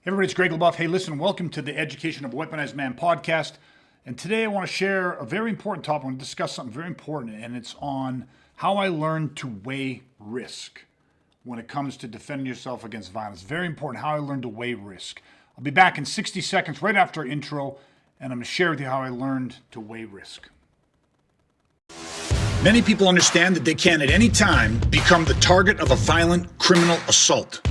Hey everybody, it's Greg LeBoeuf. Hey, listen, welcome to the Education of a Weaponized Man podcast. And today I want to share a very important topic. I want to discuss something very important, and it's on how I learned to weigh risk when it comes to defending yourself against violence. Very important, how I learned to weigh risk. I'll be back in 60 seconds right after our intro, and I'm going to share with you how I learned to weigh risk. Many people understand that they can at any time become the target of a violent criminal assault.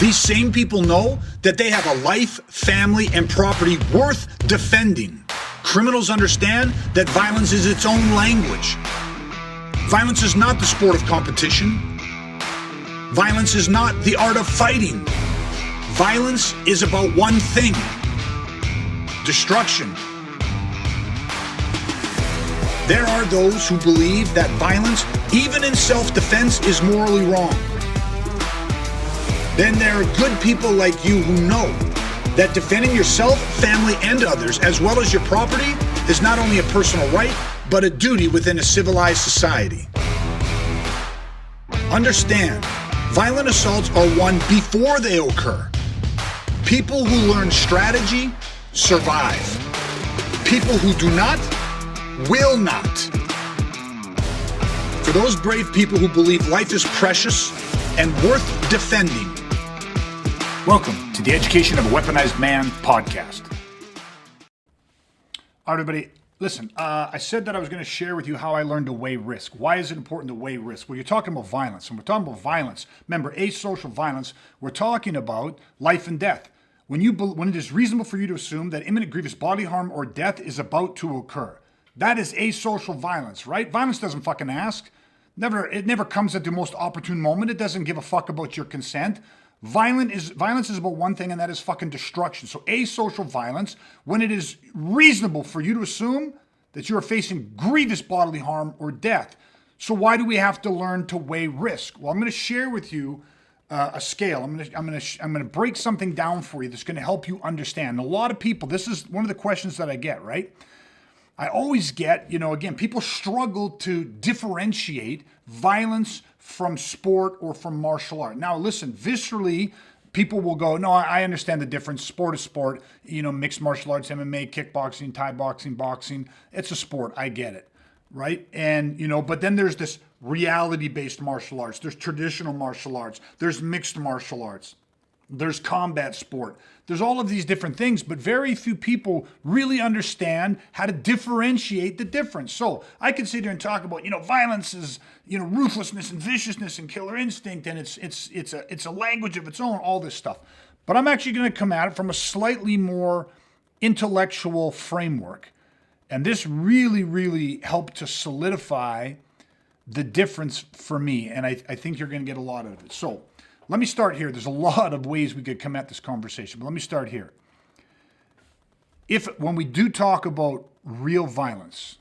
These same people know that they have a life, family, and property worth defending. Criminals understand that violence is its own language. Violence is not the sport of competition. Violence is not the art of fighting. Violence is about one thing: destruction. There are those who believe that violence, even in self-defense, is morally wrong. Then there are good people like you who know that defending yourself, family, and others, as well as your property, is not only a personal right, but a duty within a civilized society. Understand, violent assaults are won before they occur. People who learn strategy survive. People who do not will not. For those brave people who believe life is precious and worth defending, welcome to the Education of a Weaponized Man podcast. All right, everybody, listen, I said that I was going to share with you how I learned to weigh risk. Why is it important to weigh risk? Well, you're talking about violence, and we're talking about violence. Remember, asocial violence, we're talking about life and death. When it is reasonable for you to assume that imminent grievous bodily harm or death is about to occur. That is asocial violence, right? Violence doesn't fucking ask. It never comes at the most opportune moment. It doesn't give a fuck about your consent. Violence is about one thing, and that is fucking destruction. So asocial violence, when it is reasonable for you to assume that you are facing grievous bodily harm or death. So why do we have to learn to weigh risk? Well, I'm going to share with you a scale. I'm going to break something down for you that's going to help you understand. A lot of people, this is one of the questions that I get, right? I always get, again, people struggle to differentiate violence from sport or from martial art. Now, listen, viscerally, people will go, no, I understand the difference. Sport is sport. Mixed martial arts, MMA, kickboxing, Thai boxing, boxing. It's a sport. I get it, right? And, but then there's this reality-based martial arts. There's traditional martial arts. There's mixed martial arts. There's combat sport. There's all of these different things, but very few people really understand how to differentiate the difference. So I could sit here and talk about, violence is, ruthlessness and viciousness and killer instinct, and it's a language of its own, all this stuff. But I'm actually going to come at it from a slightly more intellectual framework. And this really, really helped to solidify the difference for me. And I think you're going to get a lot out of it. So let me start here. There's a lot of ways we could come at this conversation, but let me start here. When we do talk about real violence,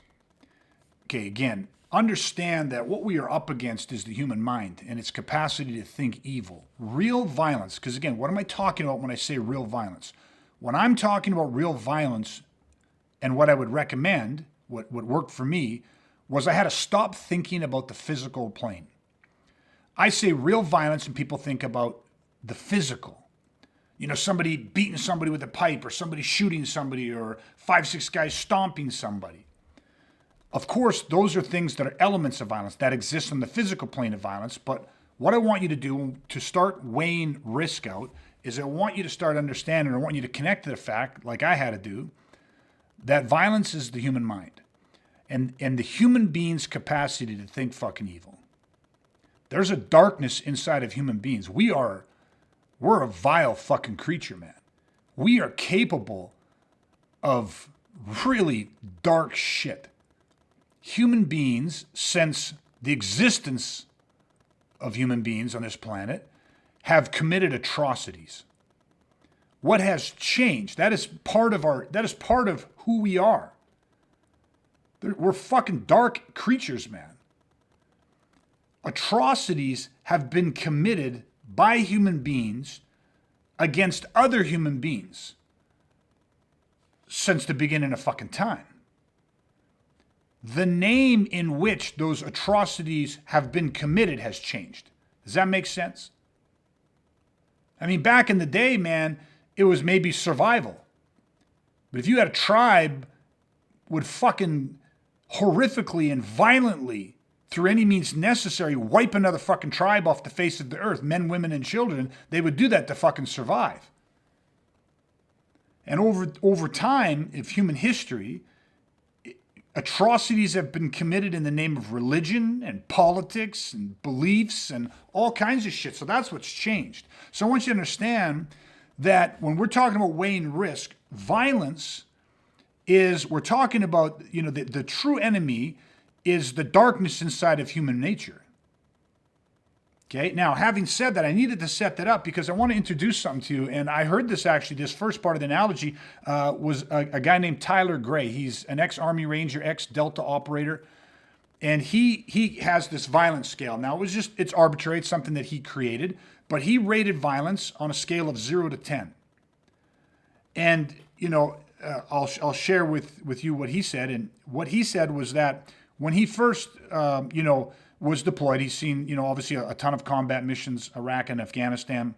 okay, again, understand that what we are up against is the human mind and its capacity to think evil. Real violence, because again, what am I talking about when I say real violence? When I'm talking about real violence, and what I would recommend, what worked for me, was I had to stop thinking about the physical plane. I say real violence and people think about the physical. Somebody beating somebody with a pipe, or somebody shooting somebody, or 5-6 guys stomping somebody. Of course, those are things that are elements of violence that exist on the physical plane of violence. But what I want you to do to start weighing risk out is I want you to start understanding, I want you to connect to the fact, like I had to do, that violence is the human mind and the human being's capacity to think fucking evil. There's a darkness inside of human beings. We're a vile fucking creature, man. We are capable of really dark shit. Human beings, since the existence of human beings on this planet, have committed atrocities. What has changed? That is part of who we are. We're fucking dark creatures, man. Atrocities have been committed by human beings against other human beings since the beginning of fucking time. The name in which those atrocities have been committed has changed. Does that make sense? I mean, back in the day, man, it was maybe survival. But if you had a tribe would fucking horrifically and violently, through any means necessary, wipe another fucking tribe off the face of the earth, men, women, and children, they would do that to fucking survive. And over time, of human history, atrocities have been committed in the name of religion and politics and beliefs and all kinds of shit. So that's what's changed. So I want you to understand that when we're talking about weighing risk, violence is, we're talking about, the true enemy is the darkness inside of human nature. Okay, now having said that, I needed to set that up because I want to introduce something to you. And I heard this actually, this first part of the analogy was a guy named Tyler Gray. He's an ex-Army Ranger, ex-Delta operator. And he has this violence scale. Now it's arbitrary, it's something that he created, but he rated violence on a scale of 0 to 10. And, I'll share with you what he said. And what he said was that when he first, was deployed, he's seen, obviously a ton of combat missions, Iraq and Afghanistan.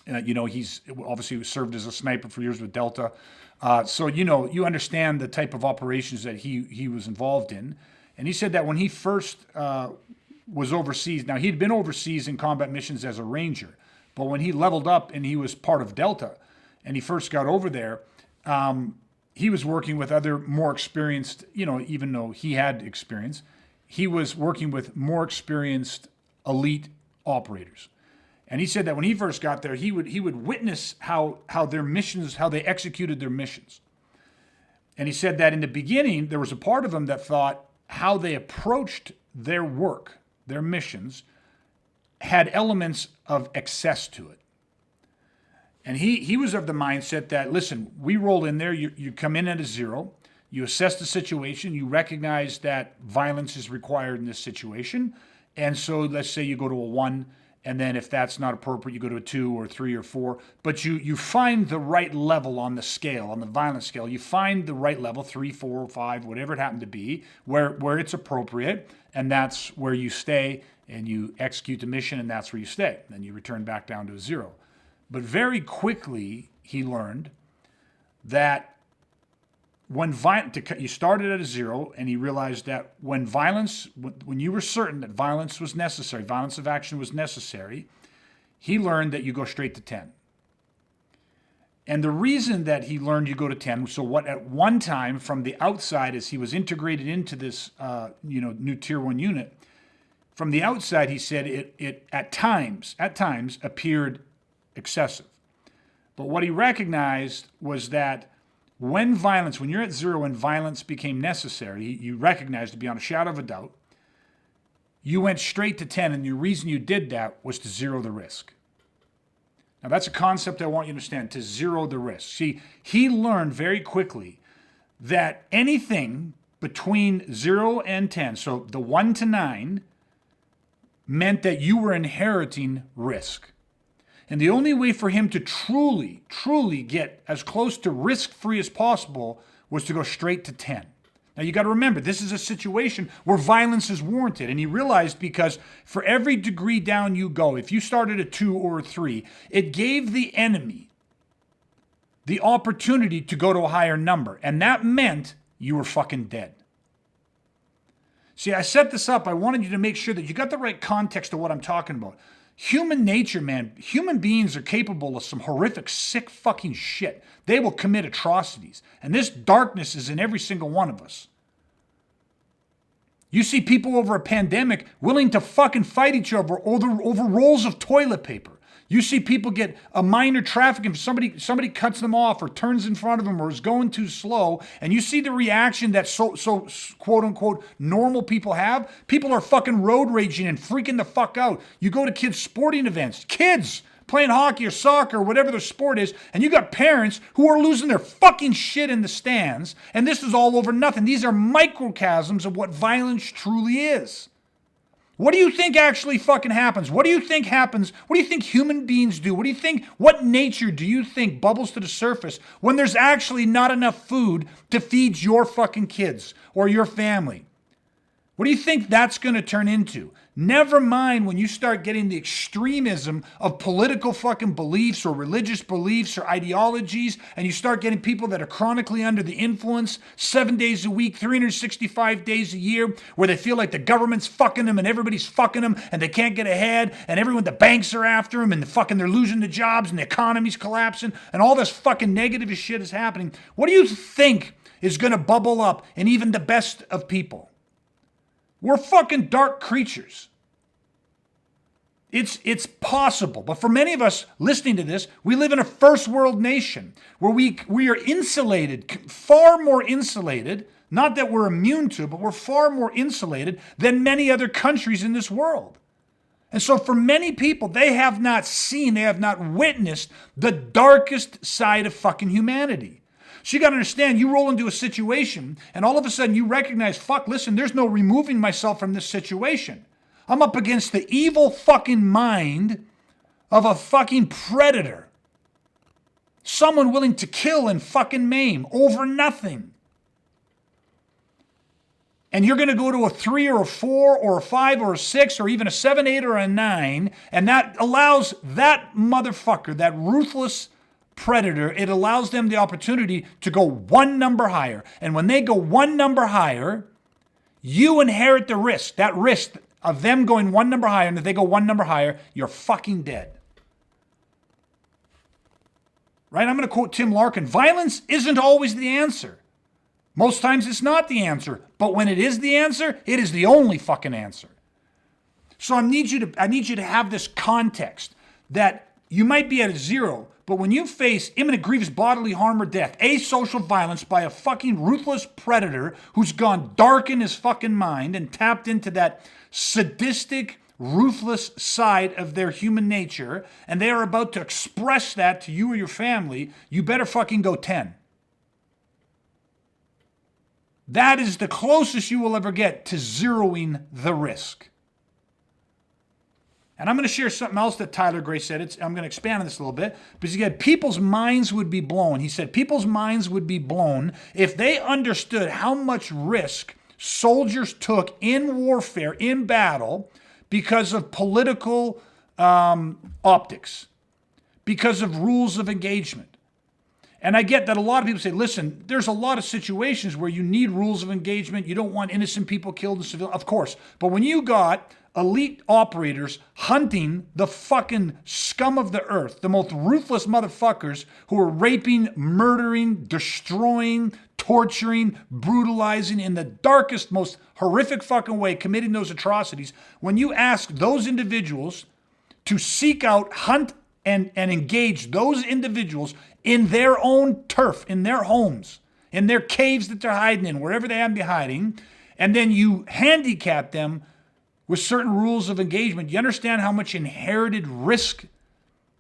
He's obviously served as a sniper for years with Delta. So, you understand the type of operations that he was involved in. And he said that when he first was overseas, now he'd been overseas in combat missions as a Ranger, but when he leveled up and he was part of Delta and he first got over there, he was working with other more experienced, even though he had experience, he was working with more experienced elite operators. And he said that when he first got there, he would witness how their missions, how they executed their missions. And he said that in the beginning, there was a part of him that thought how they approached their work, their missions, had elements of excess to it. And he was of the mindset that, listen, we roll in there, you come in at a 0, you assess the situation, you recognize that violence is required in this situation, and so let's say you go to a 1, and then if that's not appropriate, you go to a 2 or 3 or 4, but you find the right level on the scale, on the violence scale, you find the right level, 3, 4, 5, whatever it happened to be, where it's appropriate, and that's where you stay, and you execute the mission, and that's where you stay. Then you return back down to a 0. But very quickly, he learned that you started at a 0, and he realized that when you were certain that violence was necessary, violence of action was necessary, he learned that you go straight to 10. And the reason that he learned you go to 10, so what at one time from the outside, as he was integrated into this, new Tier 1 unit, from the outside, he said it at times appeared excessive. But what he recognized was that when you're at 0 and violence became necessary, you recognized beyond a shadow of a doubt, you went straight to 10, and the reason you did that was to 0 the risk. Now that's a concept I want you to understand, to 0 the risk. See, he learned very quickly that anything between 0 and 10, so the 1 to 9, meant that you were inheriting risk. And the only way for him to truly, truly get as close to risk-free as possible was to go straight to 10. Now you got to remember, this is a situation where violence is warranted. And he realized because for every degree down you go, if you started a 2 or a 3, it gave the enemy the opportunity to go to a higher number. And that meant you were fucking dead. See, I set this up. I wanted you to make sure that you got the right context of what I'm talking about. Human nature, man, human beings are capable of some horrific, sick fucking shit. They will commit atrocities. And this darkness is in every single one of us. You see people over a pandemic willing to fucking fight each other over rolls of toilet paper. You see people get a minor traffic and somebody cuts them off or turns in front of them or is going too slow, and you see the reaction that so quote unquote normal people have. People are fucking road raging and freaking the fuck out. You go to kids' sporting events, kids playing hockey or soccer or whatever their sport is, and you got parents who are losing their fucking shit in the stands, and this is all over nothing. These are microcosms of what violence truly is. What do you think actually fucking happens? What do you think happens? What do you think human beings do? What nature do you think bubbles to the surface when there's actually not enough food to feed your fucking kids or your family? What do you think that's going to turn into? Never mind when you start getting the extremism of political fucking beliefs or religious beliefs or ideologies, and you start getting people that are chronically under the influence 7 days a week, 365 days a year, where they feel like the government's fucking them and everybody's fucking them and they can't get ahead and everyone, the banks are after them and they're losing the jobs and the economy's collapsing and all this fucking negative shit is happening. What do you think is going to bubble up in even the best of people? We're fucking dark creatures. It's possible. But for many of us listening to this, we live in a first world nation where we are insulated, far more insulated, not that we're immune to, but we're far more insulated than many other countries in this world. And so for many people, they have not seen, they have not witnessed the darkest side of fucking humanity. So you got to understand, you roll into a situation and all of a sudden you recognize, fuck, listen, there's no removing myself from this situation. I'm up against the evil fucking mind of a fucking predator. Someone willing to kill and fucking maim over nothing. And you're going to go to a 3 or a 4 or a 5 or a 6 or even a 7, 8 or a 9. And that allows that motherfucker, that ruthless predator, it allows them the opportunity to go one number higher. And when they go one number higher, you inherit the risk, that risk of them going one number higher. And if they go one number higher, you're fucking dead. Right? I'm going to quote Tim Larkin. Violence isn't always the answer. Most times it's not the answer. But when it is the answer, it is the only fucking answer. So I need you to have this context that you might be at a 0, but when you face imminent grievous bodily harm or death, asocial violence by a fucking ruthless predator who's gone dark in his fucking mind and tapped into that sadistic, ruthless side of their human nature, and they are about to express that to you or your family, you better fucking go 10. That is the closest you will ever get to zeroing the risk. And I'm going to share something else that Tyler Gray said. I'm going to expand on this a little bit. Because again, people's minds would be blown. He said people's minds would be blown if they understood how much risk soldiers took in warfare, in battle, because of political optics, because of rules of engagement. And I get that a lot of people say, listen, there's a lot of situations where you need rules of engagement. You don't want innocent people killed in civil, of course. But when you got elite operators hunting the fucking scum of the earth, the most ruthless motherfuckers who are raping, murdering, destroying, torturing, brutalizing in the darkest, most horrific fucking way, committing those atrocities, when you ask those individuals to seek out, hunt, and engage those individuals in their own turf, in their homes, in their caves that they're hiding in, wherever they happen to be hiding, and then you handicap them with certain rules of engagement, you understand how much inherited risk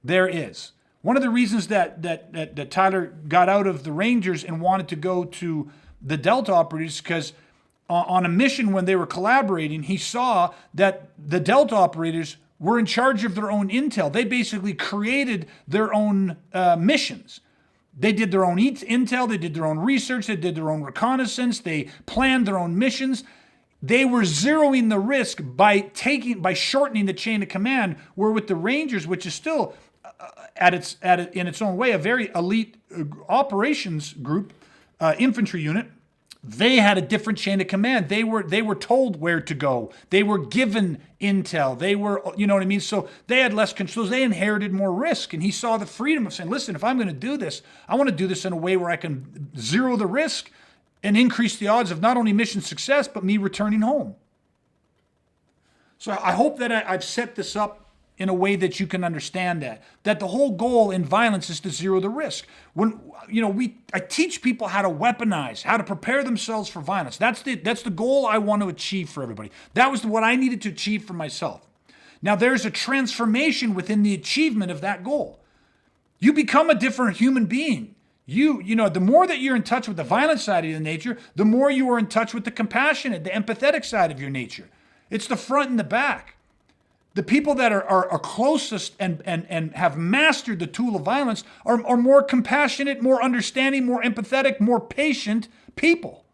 there is. One of the reasons that Tyler got out of the Rangers and wanted to go to the Delta operators, because on a mission when they were collaborating, he saw that the Delta operators were in charge of their own intel. They basically created their own missions. They did their own intel, they did their own research, they did their own reconnaissance, they planned their own missions. They were zeroing the risk by shortening the chain of command, where with the Rangers, which is still in its own way a very elite operations group, infantry unit, they had a different chain of command. They were told where to go. They were given intel. They were, you know what I mean? So they had less control. They inherited more risk. And he saw the freedom of saying, listen, if I'm going to do this, I want to do this in a way where I can zero the risk and increase the odds of not only mission success, but me returning home. So I hope that I've set this up in a way that you can understand that the whole goal in violence is to zero the risk. When, I teach people how to weaponize, how to prepare themselves for violence. That's the goal I want to achieve for everybody. That was what I needed to achieve for myself. Now there's a transformation within the achievement of that goal. You become a different human being. The more that you're in touch with the violent side of your nature, the more you are in touch with the compassionate, the empathetic side of your nature. It's the front and the back. The people that are closest and have mastered the tool of violence are more compassionate, more understanding, more empathetic, more patient people.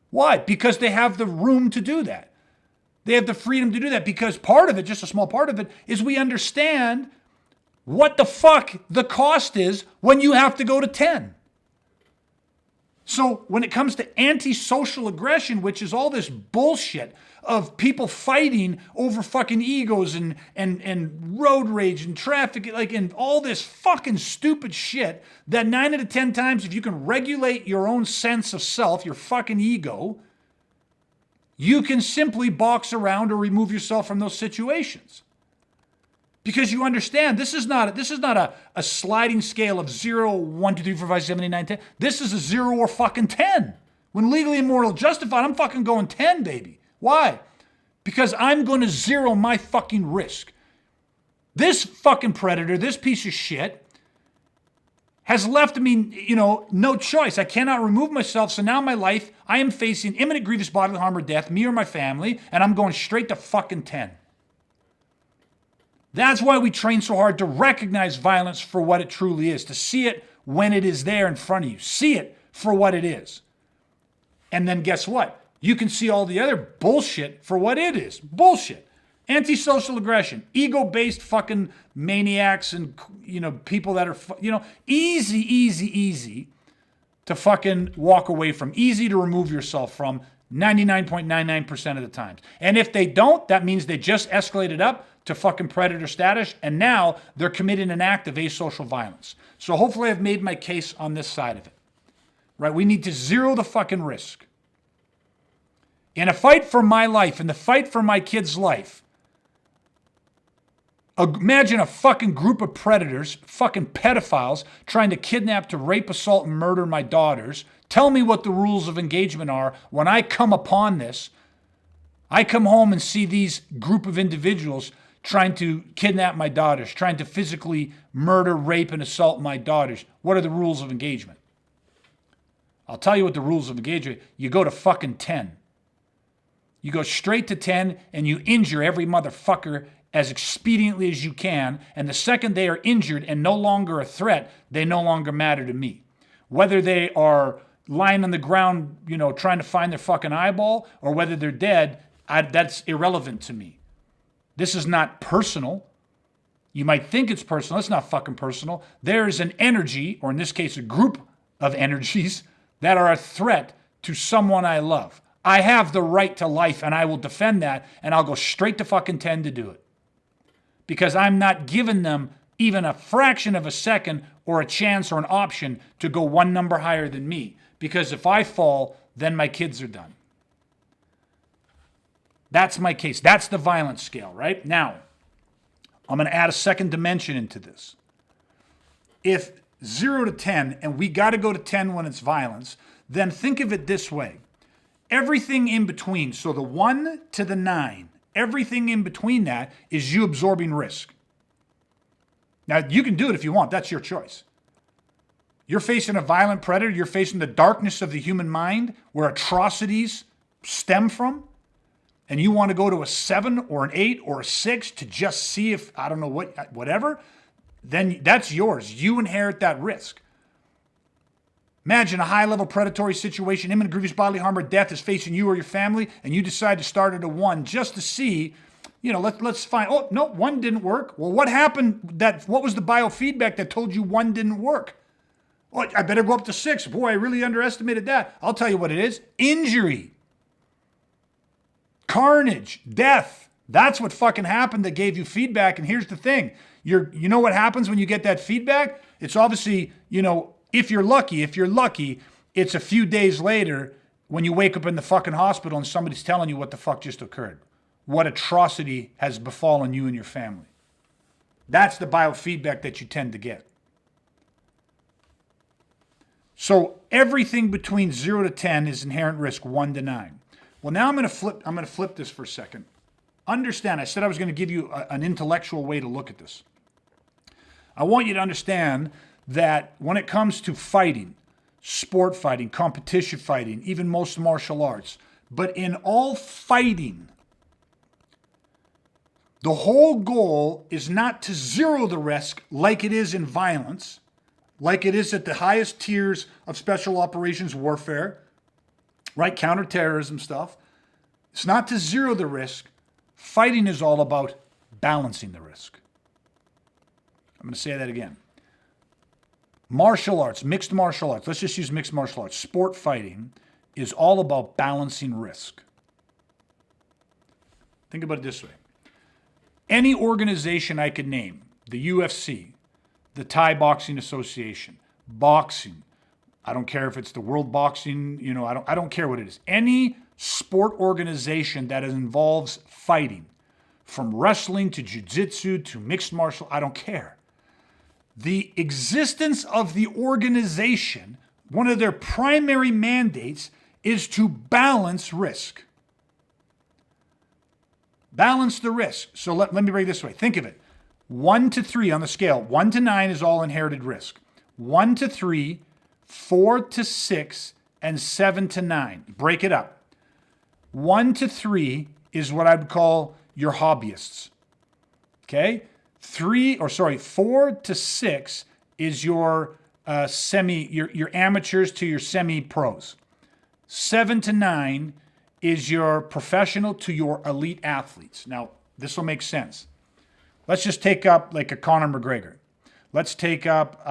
Why? Because they have the room to do that. They have the freedom to do that because part of it, just a small part of it, is we understand what the fuck the cost is when you have to go to 10. So when it comes to antisocial aggression, which is all this bullshit of people fighting over fucking egos and road rage and traffic, like, and all this fucking stupid shit that 9 out of 10 times, if you can regulate your own sense of self, your fucking ego, you can simply box around or remove yourself from those situations. Because you understand, this is not a sliding scale of 0, 1, 2, 3, 4, 5, 7, 8, 9, 10. This is a 0 or fucking 10. When legally immoral justified, I'm fucking going 10, baby. Why? Because I'm going to zero my fucking risk. This fucking predator, this piece of shit, has left me, no choice. I cannot remove myself. So now my life, I am facing imminent grievous bodily harm or death, me or my family, and I'm going straight to fucking 10. That's why we train so hard to recognize violence for what it truly is, to see it when it is there in front of you. See it for what it is. And then guess what? You can see all the other bullshit for what it is. Bullshit. Antisocial aggression, ego-based fucking maniacs and, people that are, easy to fucking walk away from, easy to remove yourself from 99.99% of the times. And if they don't, that means they just escalated up to fucking predator status, and now they're committing an act of asocial violence. So hopefully I've made my case on this side of it, right? We need to zero the fucking risk. In a fight for my life, in the fight for my kid's life, imagine a fucking group of predators, fucking pedophiles, trying to kidnap, to rape, assault, and murder my daughters. Tell me what the rules of engagement are when I come upon this. I come home and see these group of individuals trying to kidnap my daughters, trying to physically murder, rape, and assault my daughters. What are the rules of engagement? I'll tell you what the rules of engagement are. You go to fucking 10. You go straight to 10 and you injure every motherfucker as expediently as you can. And the second they are injured and no longer a threat, they no longer matter to me. Whether they are lying on the ground, trying to find their fucking eyeball, or whether they're dead, that's irrelevant to me. This is not personal. You might think it's personal. It's not fucking personal. There is an energy, or in this case, a group of energies that are a threat to someone I love. I have the right to life, and I will defend that, and I'll go straight to fucking 10 to do it. Because I'm not giving them even a fraction of a second or a chance or an option to go one number higher than me. Because if I fall, then my kids are done. That's my case. That's the violence scale, right? Now, I'm going to add a second dimension into this. If 0 to 10, and we got to go to 10 when it's violence, then think of it this way. Everything in between, so the 1 to the 9, everything in between that is you absorbing risk. Now, you can do it if you want. That's your choice. You're facing a violent predator. You're facing the darkness of the human mind where atrocities stem from. And you want to go to a 7 or an 8 or a 6 to just see if, I don't know whatever, then that's yours. You inherit that risk. Imagine a high-level predatory situation, imminent grievous bodily harm or death is facing you or your family, and you decide to start at a 1 just to see, let's find, 1 didn't work. Well, what happened? What was the biofeedback that told you 1 didn't work? Oh, I better go up to 6. Boy, I really underestimated that. I'll tell you what it is. Injury. Carnage, death. That's what fucking happened that gave you feedback. And here's the thing. You know what happens when you get that feedback? It's obviously, if you're lucky, it's a few days later when you wake up in the fucking hospital and somebody's telling you what the fuck just occurred. What atrocity has befallen you and your family. That's the biofeedback that you tend to get. So everything between 0 to 10 is inherent risk, 1 to 9. Well, now I'm going to flip this for a second. Understand, I said I was going to give you an intellectual way to look at this. I want you to understand that when it comes to fighting, sport fighting, competition fighting, even most martial arts, but in all fighting, the whole goal is not to zero the risk like it is in violence, like it is at the highest tiers of special operations warfare, right? Counterterrorism stuff. It's not to zero the risk, Fighting is all about balancing the risk. I'm going to say that again. Martial arts, mixed martial arts, let's just use mixed martial arts. Sport fighting is all about balancing risk. Think about it this way. Any organization I could name, the UFC, the Thai Boxing Association, boxing, I don't care if it's the World Boxing, I don't care what it is. Any sport organization that involves fighting, from wrestling to jiu-jitsu to mixed martial, I don't care. The existence of the organization, one of their primary mandates is to balance risk. Balance the risk. So let me break it this way. Think of it. 1 to 3 on the scale. 1 to 9 is all inherited risk. 1 to 3, 4 to 6, and 7 to 9. Break it up. 1 to 3 is what I'd call your hobbyists. Okay? 4 to 6 is your your amateurs to your semi-pros. 7 to 9 is your professional to your elite athletes. Now, this will make sense. Let's just take up like a Conor McGregor. Let's take up,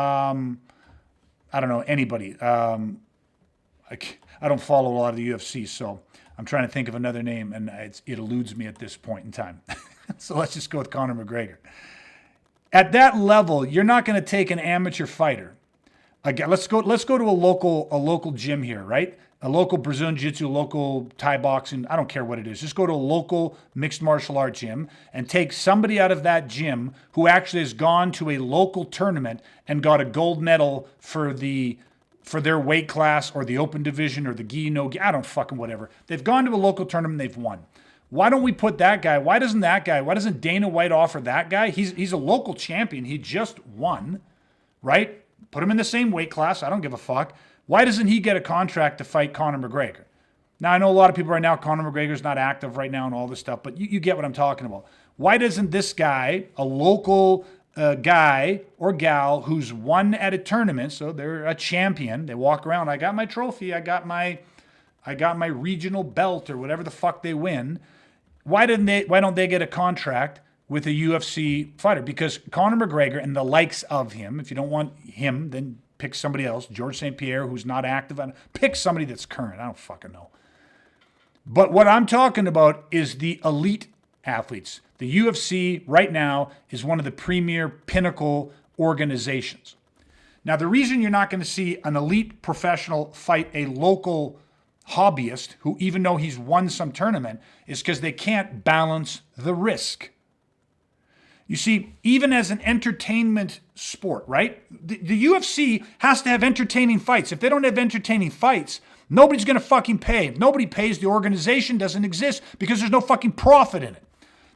anybody. I don't follow a lot of the UFC, so I'm trying to think of another name, and it eludes me at this point in time. So let's just go with Conor McGregor. At that level, you're not going to take an amateur fighter. Again, let's go to a local gym here, right? A local Brazilian Jiu-Jitsu, local Thai boxing, I don't care what it is. Just go to a local mixed martial art gym and take somebody out of that gym who actually has gone to a local tournament and got a gold medal for their weight class or the open division or the gi, no gi, I don't fucking whatever. They've gone to a local tournament and they've won. Why don't we put that guy? Why doesn't Dana White offer that guy? He's a local champion. He just won, right? Put him in the same weight class. I don't give a fuck. Why doesn't he get a contract to fight Conor McGregor? Now, I know a lot of people right now, Conor McGregor's not active right now and all this stuff, but you get what I'm talking about. Why doesn't this guy, a local guy or gal who's won at a tournament, so they're a champion, they walk around, I got my trophy, I got my regional belt or whatever the fuck they win. Why don't they get a contract with a UFC fighter? Because Conor McGregor and the likes of him, if you don't want him, then pick somebody else. George St. Pierre, who's not active. Pick somebody that's current. I don't fucking know. But what I'm talking about is the elite athletes. The UFC right now is one of the premier pinnacle organizations. Now, the reason you're not going to see an elite professional fight a local hobbyist who, even though he's won some tournament, is because they can't balance the risk. You see, even as an entertainment sport, right? The UFC has to have entertaining fights. If they don't have entertaining fights, nobody's going to fucking pay. If nobody pays, the organization doesn't exist because there's no fucking profit in it.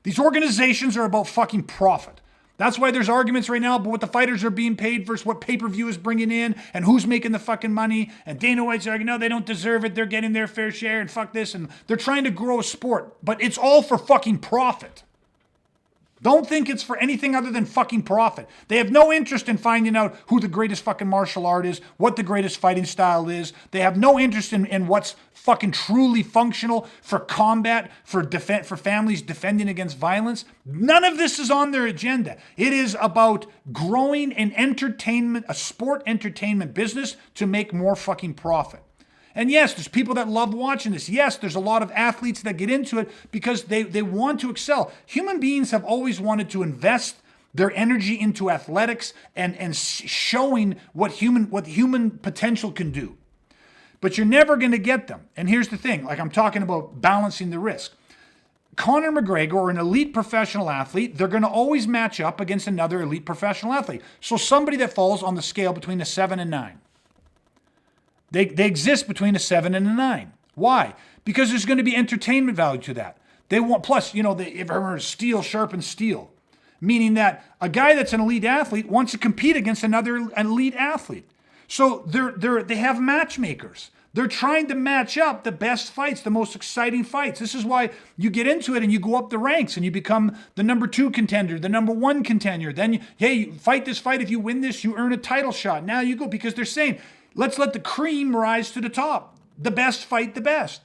These organizations are about fucking profit. That's why there's arguments right now about what the fighters are being paid versus what pay-per-view is bringing in and who's making the fucking money. And Dana White's arguing, no, they don't deserve it. They're getting their fair share and fuck this. And they're trying to grow a sport, but it's all for fucking profit. Don't think it's for anything other than fucking profit. They have no interest in finding out who the greatest fucking martial art is, what the greatest fighting style is. They have no interest in what's fucking truly functional for combat, for families defending against violence. None of this is on their agenda. It is about growing an entertainment, a sport entertainment business to make more fucking profit. And yes, there's people that love watching this. Yes, there's a lot of athletes that get into it because they want to excel. Human beings have always wanted to invest their energy into athletics and showing what human potential can do. But you're never going to get them. And here's the thing, like I'm talking about balancing the risk. Conor McGregor, or an elite professional athlete, they're going to always match up against another elite professional athlete. So somebody that falls on the scale between a 7 and 9. They exist between a 7 and a 9. Why? Because there's going to be entertainment value to that. They want, plus, they ever steel sharpens steel, meaning that a guy that's an elite athlete wants to compete against another elite athlete. So they have matchmakers. They're trying to match up the best fights, the most exciting fights. This is why you get into it and you go up the ranks and you become the number 2 contender, the number 1 contender. Then, you fight this fight. If you win this, you earn a title shot. Now you go, because they're saying, let's let the cream rise to the top. The best fight the best.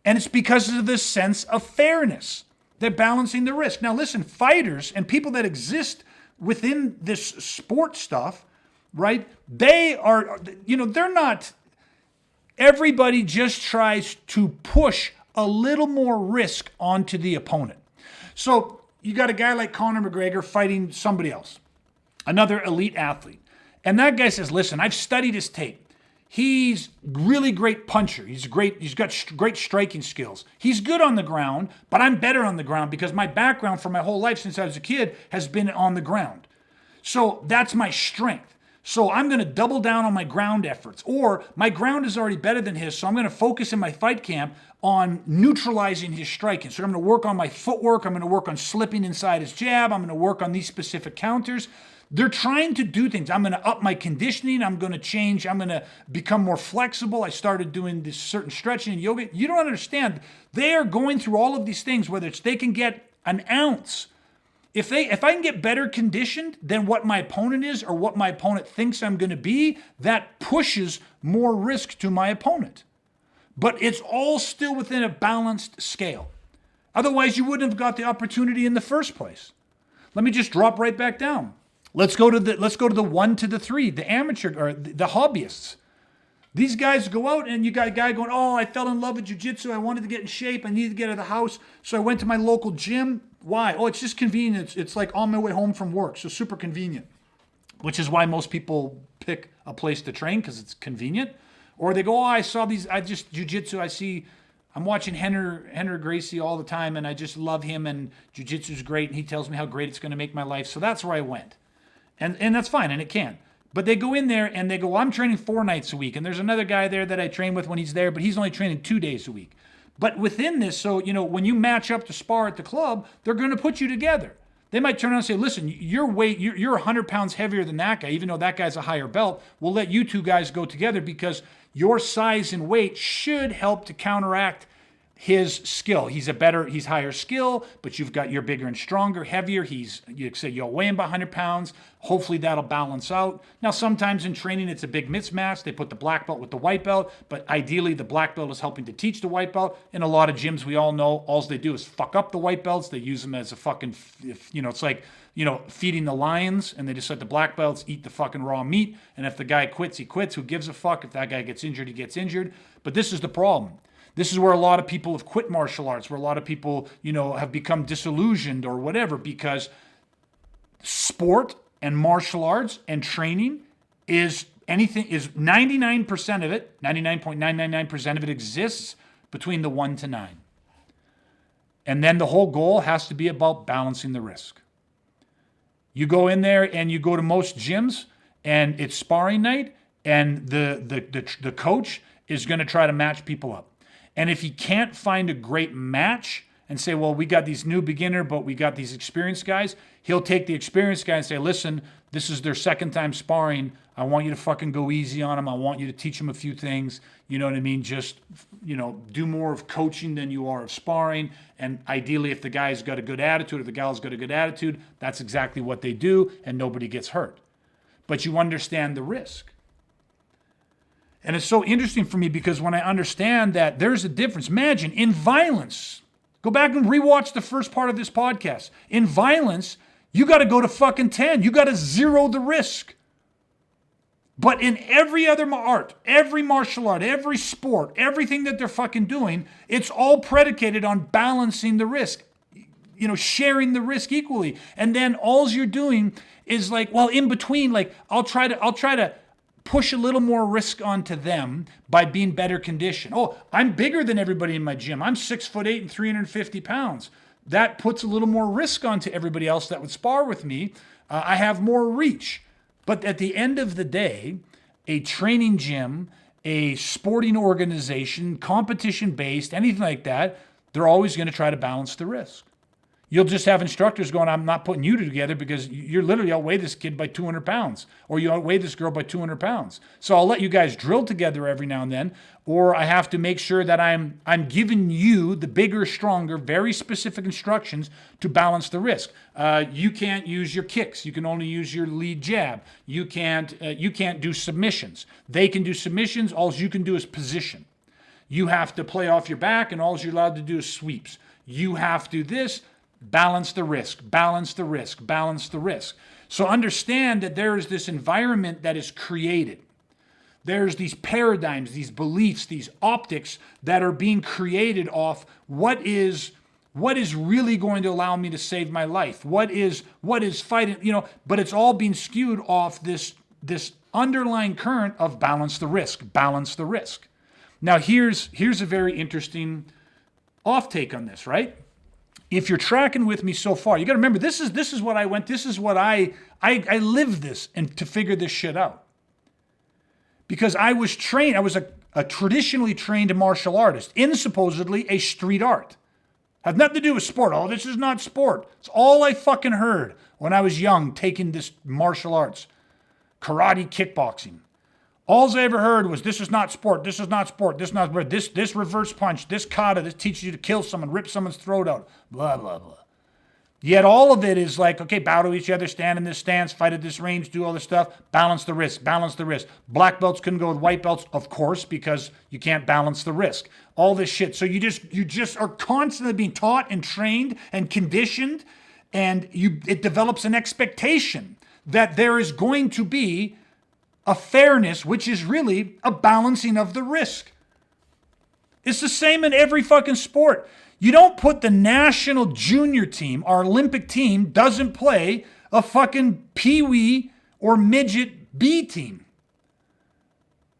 And it's because of this sense of fairness. They're balancing the risk. Now listen, fighters and people that exist within this sport stuff, right? They are, they're not, everybody just tries to push a little more risk onto the opponent. So you got a guy like Conor McGregor fighting somebody else, another elite athlete. And that guy says, listen, I've studied his tape. He's really great puncher. He's got great striking skills. He's good on the ground, but I'm better on the ground because my background for my whole life since I was a kid has been on the ground. So that's my strength. So I'm going to double down on my ground efforts. Or my ground is already better than his, so I'm going to focus in my fight camp on neutralizing his striking. So I'm going to work on my footwork. I'm going to work on slipping inside his jab. I'm going to work on these specific counters. They're trying to do things. I'm going to up my conditioning. I'm going to change. I'm going to become more flexible. I started doing this certain stretching and yoga. You don't understand. They are going through all of these things, whether it's they can get an ounce. If I can get better conditioned than what my opponent is or what my opponent thinks I'm going to be, that pushes more risk to my opponent. But it's all still within a balanced scale. Otherwise, you wouldn't have got the opportunity in the first place. Let me just drop right back down. Let's go to the 1 to the 3, the amateur or the hobbyists. These guys go out and you got a guy going, oh, I fell in love with jiu-jitsu. I wanted to get in shape. I needed to get out of the house. So I went to my local gym. Why? Oh, it's just convenient. It's like on my way home from work. So super convenient, which is why most people pick a place to train because it's convenient. Or they go, oh, jiu-jitsu. I'm watching Henry Gracie all the time and I just love him and jiu-jitsu is great. And he tells me how great it's going to make my life. So that's where I went. And that's fine, and it can. But they go in there and they go, well, I'm training 4 nights a week. And there's another guy there that I train with when he's there, but he's only training 2 days a week. But within this, so, when you match up to spar at the club, they're going to put you together. They might turn around and say, listen, you're 100 pounds heavier than that guy, even though that guy's a higher belt. We'll let you two guys go together because your size and weight should help to counteract his skill. He's higher skill, but you're bigger and stronger, heavier. You'll weigh him about 100 pounds. Hopefully that'll balance out. Now, sometimes in training, it's a big mismatch. They put the black belt with the white belt, but ideally the black belt is helping to teach the white belt. In a lot of gyms, we all know, all they do is fuck up the white belts. They use them as a fucking, it's like, feeding the lions, and they just let the black belts eat the fucking raw meat. And if the guy quits, he quits. Who gives a fuck? If that guy gets injured, he gets injured. But this is the problem. This is where a lot of people have quit martial arts, where a lot of people, have become disillusioned or whatever, because sport and martial arts and training is 99% of it, 99.999% of it exists between the 1 to 9. And then the whole goal has to be about balancing the risk. You go in there and you go to most gyms and it's sparring night and the coach is going to try to match people up. And if he can't find a great match and say, well, we got these new beginner, but we got these experienced guys, he'll take the experienced guy and say, listen, this is their second time sparring. I want you to fucking go easy on them. I want you to teach them a few things. You know what I mean? Just, do more of coaching than you are of sparring. And ideally, if the guy's got a good attitude or the gal's got a good attitude, that's exactly what they do and nobody gets hurt. But you understand the risk. And it's so interesting for me because when I understand that there's a difference, imagine in violence, go back and rewatch the first part of this podcast. In violence, you got to go to fucking 10. You got to zero the risk. But in every other art, every martial art, every sport, everything that they're fucking doing, it's all predicated on balancing the risk, sharing the risk equally. And then all you're doing is like, well, in between, like I'll try to push a little more risk onto them by being better conditioned. Oh, I'm bigger than everybody in my gym. I'm 6'8" and 350 pounds. That puts a little more risk onto everybody else that would spar with me. I have more reach. But at the end of the day, a training gym, a sporting organization, competition-based, anything like that, they're always going to try to balance the risk. You'll just have instructors going, I'm not putting you together because you're literally outweigh this kid by 200 pounds or you outweigh this girl by 200 pounds. So I'll let you guys drill together every now and then, or I have to make sure that I'm giving you the bigger, stronger, very specific instructions to balance the risk. You can't use your kicks. You can only use your lead jab. You can't do submissions. They can do submissions. All you can do is position. You have to play off your back and all you're allowed to do is sweeps. You have to this, balance the risk, balance the risk, balance the risk. So understand that there is this environment that is created. There's these paradigms, these beliefs, these optics that are being created off what is really going to allow me to save my life? What is fighting, but it's all being skewed off this underlying current of balance the risk, balance the risk. Now here's a very interesting off take on this, right? If you're tracking with me so far, you got to remember this is what I went, this is what I lived this and to figure this shit out. Because I was trained, I was a traditionally trained martial artist in supposedly a street art. Has nothing to do with sport. Oh, this is not sport. It's all I fucking heard when I was young taking this martial arts, karate, kickboxing. All I ever heard was this is not sport, this is not sport, this is not sport, this reverse punch, this kata, this teaches you to kill someone, rip someone's throat out, blah, blah, blah. Yet all of it is like, okay, bow to each other, stand in this stance, fight at this range, do all this stuff, balance the risk, balance the risk. Black belts couldn't go with white belts, of course, because you can't balance the risk. All this shit. So you just are constantly being taught and trained and conditioned, and it develops an expectation that there is going to be a fairness, which is really a balancing of the risk. It's the same in every fucking sport. You don't put the national junior team, our Olympic team, doesn't play a fucking peewee or midget B team.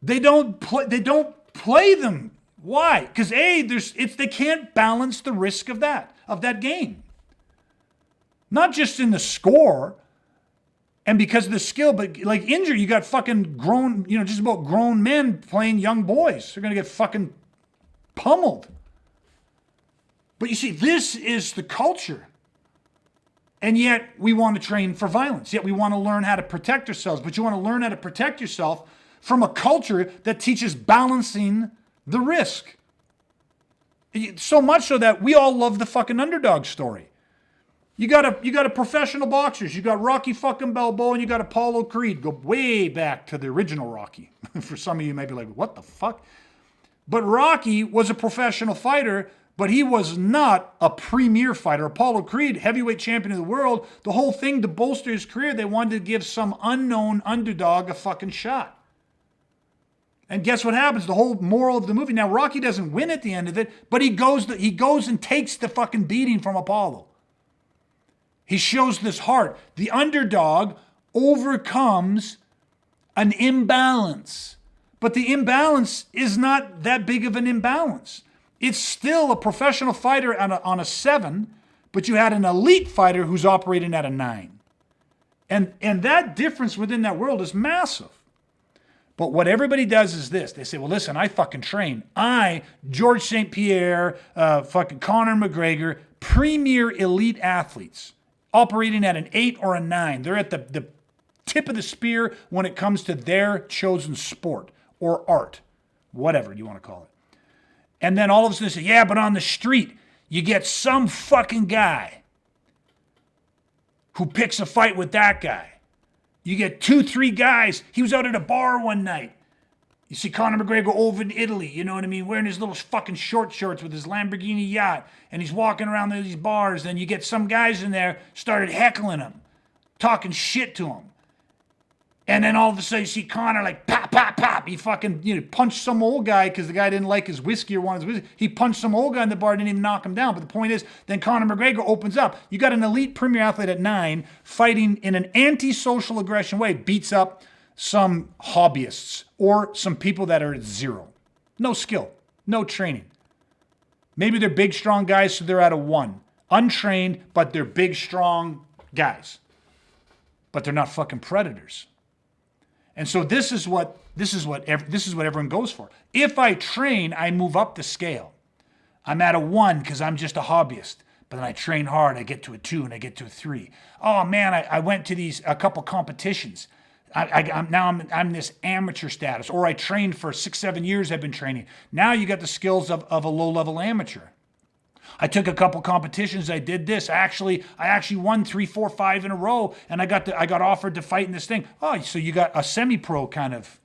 They don't play them. Why? Because they can't balance the risk of that game. Not just in the score and because of the skill, but like injury, you got fucking grown, just about grown men playing young boys. They're gonna get fucking pummeled. But you see, this is the culture. And yet we want to train for violence. Yet we want to learn how to protect ourselves. But you want to learn how to protect yourself from a culture that teaches balancing the risk. So much so that we all love the fucking underdog story. You got a professional boxers. You got Rocky fucking Balboa and you got Apollo Creed. Go way back to the original Rocky. For some of you may be like, what the fuck? But Rocky was a professional fighter, but he was not a premier fighter. Apollo Creed, heavyweight champion of the world, the whole thing to bolster his career, they wanted to give some unknown underdog a fucking shot. And guess what happens? The whole moral of the movie, now Rocky doesn't win at the end of it, but he goes and takes the fucking beating from Apollo. He shows this heart. The underdog overcomes an imbalance. But the imbalance is not that big of an imbalance. It's still a professional fighter on a 7, but you had an elite fighter who's operating at a 9. And that difference within that world is massive. But what everybody does is this. They say, well, listen, I fucking train. George St. Pierre, fucking Conor McGregor, premier elite athletes operating at an 8 or a 9. They're at the tip of the spear when it comes to their chosen sport or art, whatever you want to call it. And then all of a sudden they say, yeah, but on the street, you get some fucking guy who picks a fight with that guy. You get 2-3 guys. He was out at a bar one night. You see Conor McGregor over in Italy, you know what I mean, wearing his little fucking short shorts with his Lamborghini yacht, and he's walking around these bars. Then you get some guys in there started heckling him, talking shit to him. And then all of a sudden you see Conor like pop, pop, pop. He fucking punched some old guy because the guy didn't like his whiskey or wanted his whiskey. He punched some old guy in the bar, didn't even knock him down. But the point is, then Conor McGregor opens up. You got an elite premier athlete at 9 fighting in an anti-social aggression way, beats up some hobbyists or some people that are at 0. No skill, no training. Maybe they're big, strong guys, so they're at a 1. Untrained, but they're big, strong guys. But they're not fucking predators. And so this is what everyone goes for. If I train, I move up the scale. I'm at a 1 because I'm just a hobbyist. But then I train hard, I get to a 2 and I get to a 3. Oh man, I went to a couple competitions. I'm this amateur status, or I trained for 6-7 years. I've been training. Now you got the skills of a low-level amateur. I took a couple competitions. I did this. I actually won 3, 4, 5 in a row, and I got offered to fight in this thing. Oh, so you got a semi-pro kind of,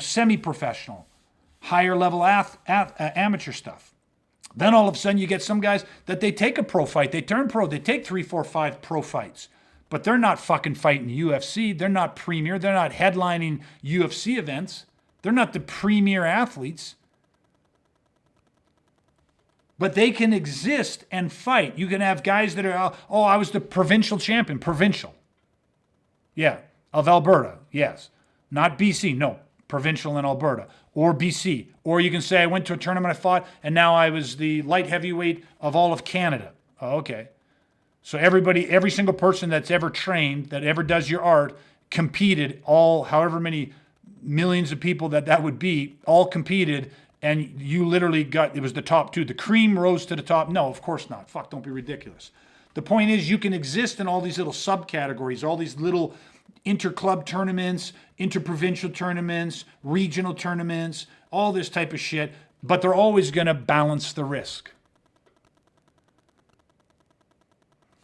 semi-professional, higher level amateur stuff. Then all of a sudden you get some guys that they take a pro fight, they turn pro, they take 3, 4, 5 pro fights, but they're not fucking fighting UFC. They're not premier. They're not headlining UFC events. They're not the premier athletes. But they can exist and fight. You can have guys that are, oh, I was the provincial champion. Provincial. Yeah. Of Alberta. Yes. Not BC. No. Provincial in Alberta. Or BC. Or you can say I went to a tournament I fought and now I was the light heavyweight of all of Canada. Oh, okay. So every single person that's ever trained, that ever does your art, competed, all however many millions of people that would be, all competed, and you literally got, it was the top 2. The cream rose to the top. No, of course not. Fuck, don't be ridiculous. The point is you can exist in all these little subcategories, all these little inter-club tournaments, inter-provincial tournaments, regional tournaments, all this type of shit, but they're always going to balance the risk.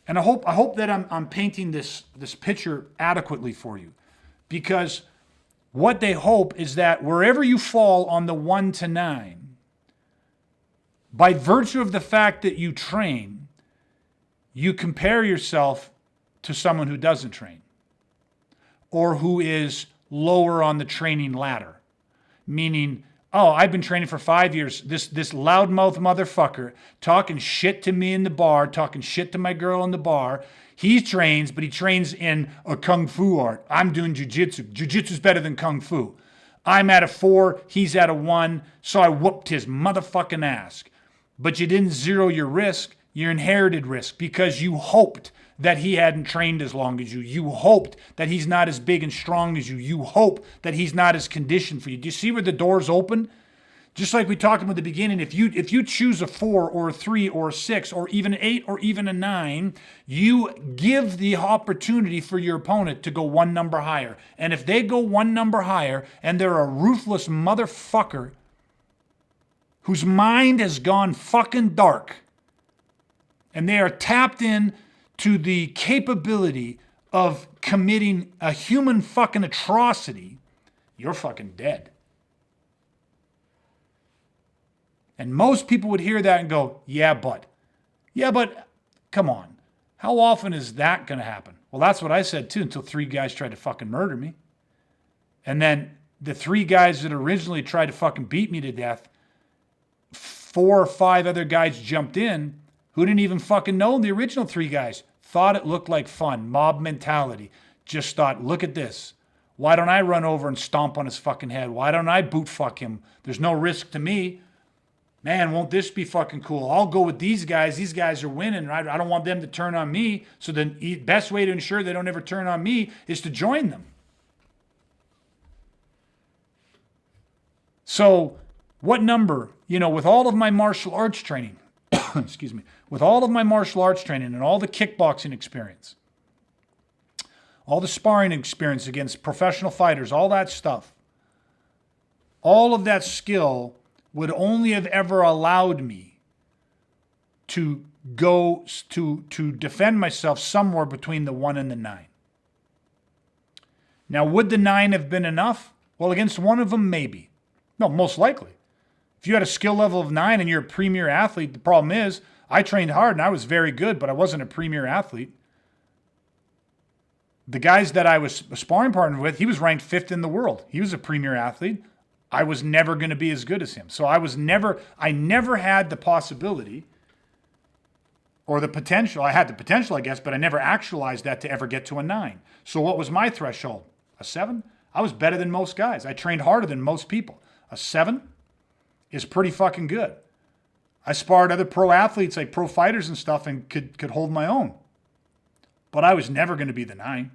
And I hope that I'm painting this picture adequately for you, because what they hope is that wherever you fall on the 1 to 9, by virtue of the fact that you train, you compare yourself to someone who doesn't train or who is lower on the training ladder. Meaning, oh, I've been training for 5 years. This loudmouth motherfucker talking shit to me in the bar, talking shit to my girl in the bar. He trains, but he trains in a kung fu art. I'm doing jujitsu. Jujitsu's better than kung fu. I'm at a 4, he's at a 1, so I whooped his motherfucking ass. But you didn't zero your risk, you inherited risk because you hoped that he hadn't trained as long as you. You hoped that he's not as big and strong as you. You hope that he's not as conditioned for you. Do you see where the doors open? Just like we talked about at the beginning, if you choose a 4 or a 3 or a 6 or even an 8 or even a 9, you give the opportunity for your opponent to go one number higher. And if they go one number higher and they're a ruthless motherfucker whose mind has gone fucking dark and they are tapped in to the capability of committing a human fucking atrocity, you're fucking dead. And most people would hear that and go, yeah, but, come on. How often is that going to happen? Well, that's what I said too, until 3 guys tried to fucking murder me. And then the 3 guys that originally tried to fucking beat me to death, 4 or 5 other guys jumped in who didn't even fucking know the original 3 guys. Thought it looked like fun, mob mentality. Just thought, look at this. Why don't I run over and stomp on his fucking head? Why don't I boot fuck him? There's no risk to me. Man, won't this be fucking cool? I'll go with these guys. These guys are winning. I don't want them to turn on me. So the best way to ensure they don't ever turn on me is to join them. So what number, with all of my martial arts training, excuse me, with all of my martial arts training and all the kickboxing experience, all the sparring experience against professional fighters, all that stuff, all of that skill would only have ever allowed me to go to defend myself somewhere between the 1 and the 9. Now, would the 9 have been enough? Well, against one of them, maybe. No, most likely. If you had a skill level of 9 and you're a premier athlete, the problem is I trained hard and I was very good, but I wasn't a premier athlete. The guys that I was a sparring partner with, he was ranked 5th in the world. He was a premier athlete. I was never going to be as good as him. So I never had the possibility or the potential. I had the potential, I guess, but I never actualized that to ever get to a 9. So what was my threshold? A 7? I was better than most guys. I trained harder than most people. A 7 is pretty fucking good. I sparred other pro athletes, like pro fighters and stuff, and could hold my own. But I was never going to be the 9.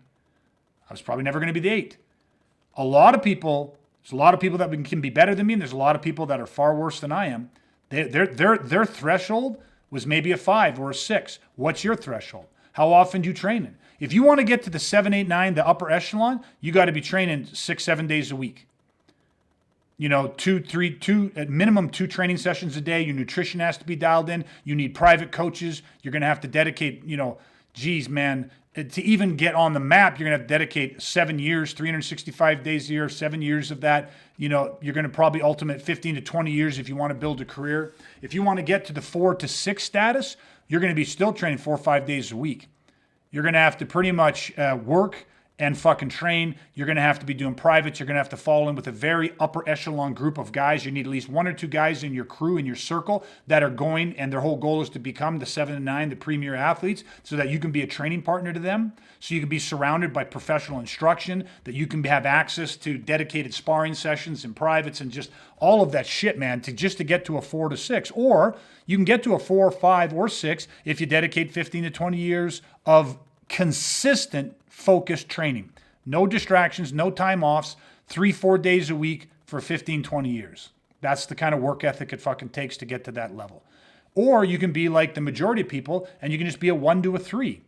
I was probably never going to be the 8. There's a lot of people that can be better than me, and there's a lot of people that are far worse than I am. Their threshold was maybe a 5 or a 6. What's your threshold? How often do you train it? If you want to get to the 7, 8, 9, the upper echelon, you got to be training 6, 7 days a week. 2, at minimum 2 training sessions a day. Your nutrition has to be dialed in. You need private coaches. You're going to have to dedicate, geez, man, To even get on the map, you're going to have to dedicate 7 years, 365 days a year, 7 years of that. You know, you're going to probably ultimate 15 to 20 years if you want to build a career. If you want to get to the 4 to 6 status, you're going to be still training 4 or 5 days a week. You're going to have to pretty much work and fucking train. You're going to have to be doing privates. You're going to have to fall in with a very upper echelon group of guys. You need at least 1 or 2 guys in your crew, in your circle, that are going, and their whole goal is to become the 7 and 9, the premier athletes, so that you can be a training partner to them, so you can be surrounded by professional instruction, that you can have access to dedicated sparring sessions and privates and just all of that shit, man, to get to a 4 to 6. Or you can get to a 4, 5, or 6 if you dedicate 15 to 20 years of consistent focused training. No distractions, no time offs, 3-4 days a week for 15, 20 years. That's the kind of work ethic it fucking takes to get to that level. Or you can be like the majority of people and you can just be a 1 to a 3.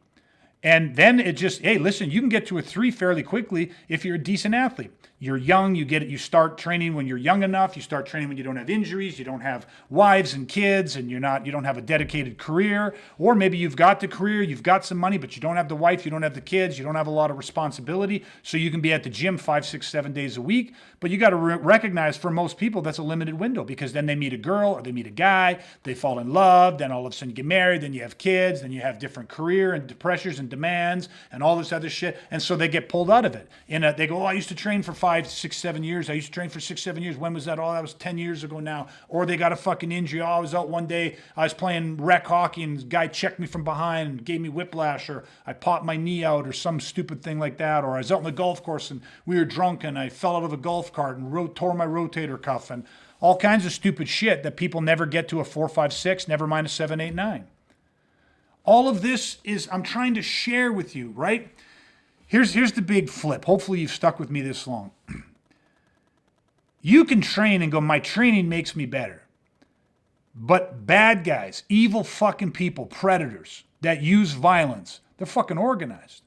And then it just, hey, listen, you can get to a 3 fairly quickly if you're a decent athlete. You're young, you start training when you're young enough, you start training when you don't have injuries, you don't have wives and kids, and you don't have a dedicated career. Or maybe you've got the career, you've got some money, but you don't have the wife, you don't have the kids, you don't have a lot of responsibility. So you can be at the gym 5, 6, 7 days a week. But you got to recognize, for most people, that's a limited window, because then they meet a girl or they meet a guy, they fall in love, then all of a sudden you get married, then you have kids, then you have different career and pressures and demands and all this other shit. And so they get pulled out of it. And they go, oh, I used to train for 5, 6, 7 years. I used to train for 6, 7 years. When was that? Oh, that was 10 years ago now. Or they got a fucking injury. Oh, I was out one day. I was playing rec hockey and the guy checked me from behind and gave me whiplash, or I popped my knee out, or some stupid thing like that. Or I was out on the golf course and we were drunk and I fell out of a golf cart and tore my rotator cuff, and all kinds of stupid shit that people never get to a 4, 5, 6, never mind a 7, 8, 9. All of this is, I'm trying to share with you, right? Here's the big flip. Hopefully you've stuck with me this long. You can train and go, my training makes me better. But bad guys, evil fucking people, predators that use violence, they're fucking organized.